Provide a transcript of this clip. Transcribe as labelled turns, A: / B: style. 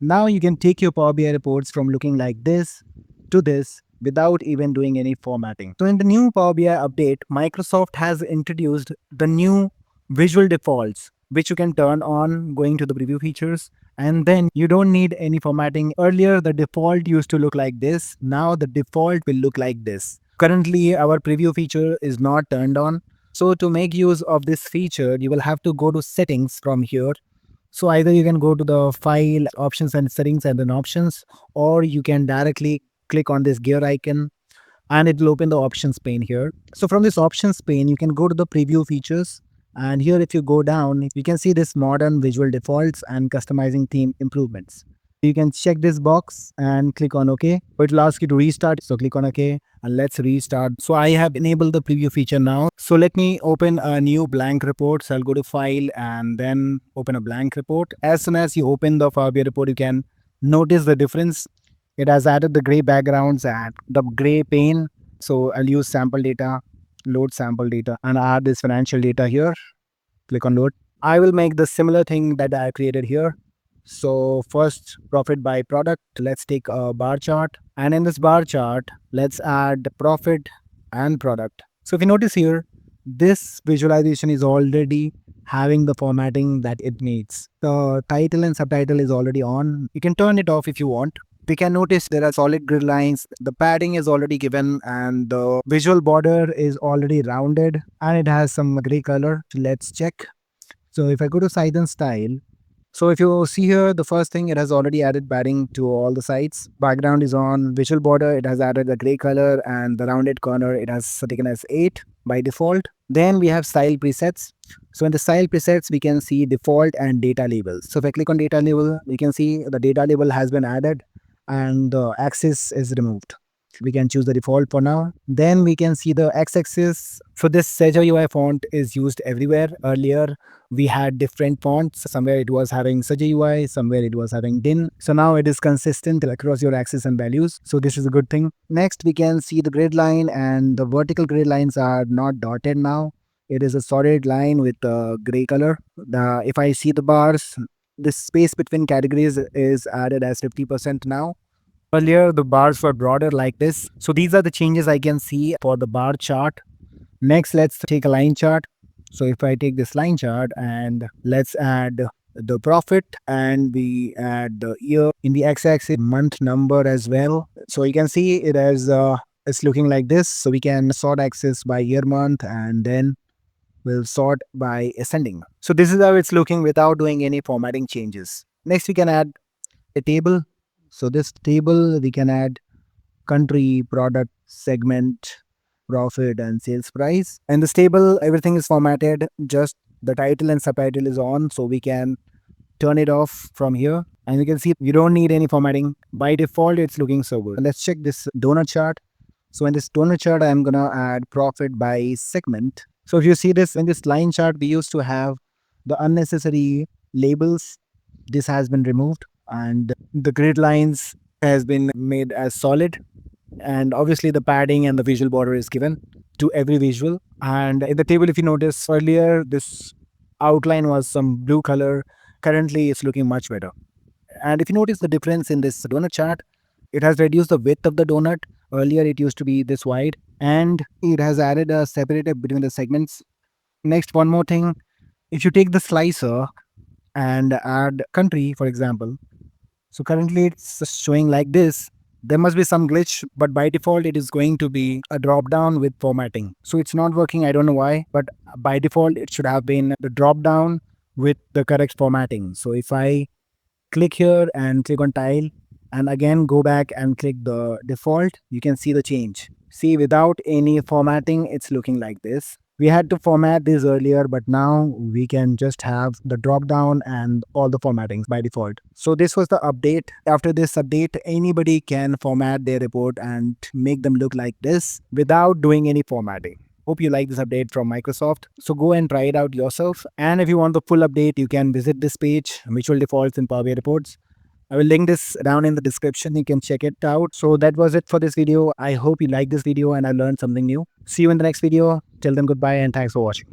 A: Now you can take your Power BI reports from looking like this to this without even doing any formatting. So in the new Power BI update, Microsoft has introduced the new visual defaults, which you can turn on going to the preview features. And then you don't need any formatting. Earlier, the default used to look like this. Now the default will look like this. Currently, our preview feature is not turned on. So to make use of this feature, you will have to go to settings from here. So either you can go to the file options and settings and then options, or you can directly click on this gear icon and it will open the options pane here. So from this options pane, you can go to the preview features. And here, if you go down, you can see this modern visual defaults and customizing theme improvements. You can check this box and click on OK. It will ask you to restart. So click on OK and let's restart. So I have enabled the preview feature now. So let me open a new blank report. So I'll go to file and then open a blank report. As soon as you open the Power BI report, you can notice the difference. It has added the gray backgrounds and the gray pane. So I'll use sample data, load sample data, and add this financial data here. Click on load. I will make the similar thing that I created here. So first, profit by product. Let's take a bar chart. And in this bar chart, let's add profit and product. So if you notice here, this visualization is already having the formatting that it needs. The title and subtitle is already on. You can turn it off if you want. We can notice there are solid grid lines. The padding is already given and the visual border is already rounded and it has some gray color. Let's check. So if I go to size and style, so if you see here, the first thing, it has already added padding to all the sides. Background is on. Visual border, it has added the gray color, and the rounded corner, it has taken as 8 by default. Then we have style presets. So in the style presets, we can see default and data labels. So if I click on data label, we can see the data label has been added and the axis is removed. We can choose the default for now. Then we can see the x-axis. So this Seja UI font is used everywhere. Earlier, we had different fonts. Somewhere it was having Seja UI, somewhere it was having DIN. So now it is consistent across your axis and values. So this is a good thing. Next, we can see the grid line, and the vertical grid lines are not dotted now. It is a solid line with a gray color. If I see the bars, the space between categories is added as 50% now. Earlier, the bars were broader like this. So these are the changes I can see for the bar chart. Next, let's take a line chart. So if I take this line chart and let's add the profit and we add the year in the x-axis, month number as well. So you can see it as it's looking like this. So we can sort axis by year, month, and then we'll sort by ascending. So this is how it's looking without doing any formatting changes. Next, we can add a table. So this table, we can add country, product, segment, profit, and sales price. And this table, everything is formatted. Just the title and subtitle is on. So we can turn it off from here. And you can see you don't need any formatting. By default, it's looking so good. Let's check this donut chart. So in this donut chart, I'm going to add profit by segment. So if you see this in this line chart, we used to have the unnecessary labels. This has been removed and the grid lines has been made as solid, and obviously the padding and the visual border is given to every visual. And in the table, if you notice earlier, this outline was some blue color. Currently it's looking much better. And if you notice the difference in this donut chart, it has reduced the width of the donut. Earlier it used to be this wide, and it has added a separator between the segments. Next, one more thing, if you take the slicer and add country, for example, so currently it's showing like this. There must be some glitch, but by default, it is going to be a drop down with formatting. So it's not working. I don't know why, but by default, it should have been the drop down with the correct formatting. So if I click here and click on tile and again go back and click the default, you can see the change. See, without any formatting, it's looking like this. We had to format this earlier, but now we can just have the drop down and all the formattings by default. So this was the update. After this update, anybody can format their report and make them look like this without doing any formatting. Hope you like this update from Microsoft. So go and try it out yourself. And if you want the full update, you can visit this page, Visual Defaults in Power BI Reports. I will link this down in the description. You can check it out. So that was it for this video. I hope you liked this video and I learned something new. See you in the next video. Till then, goodbye and thanks for watching.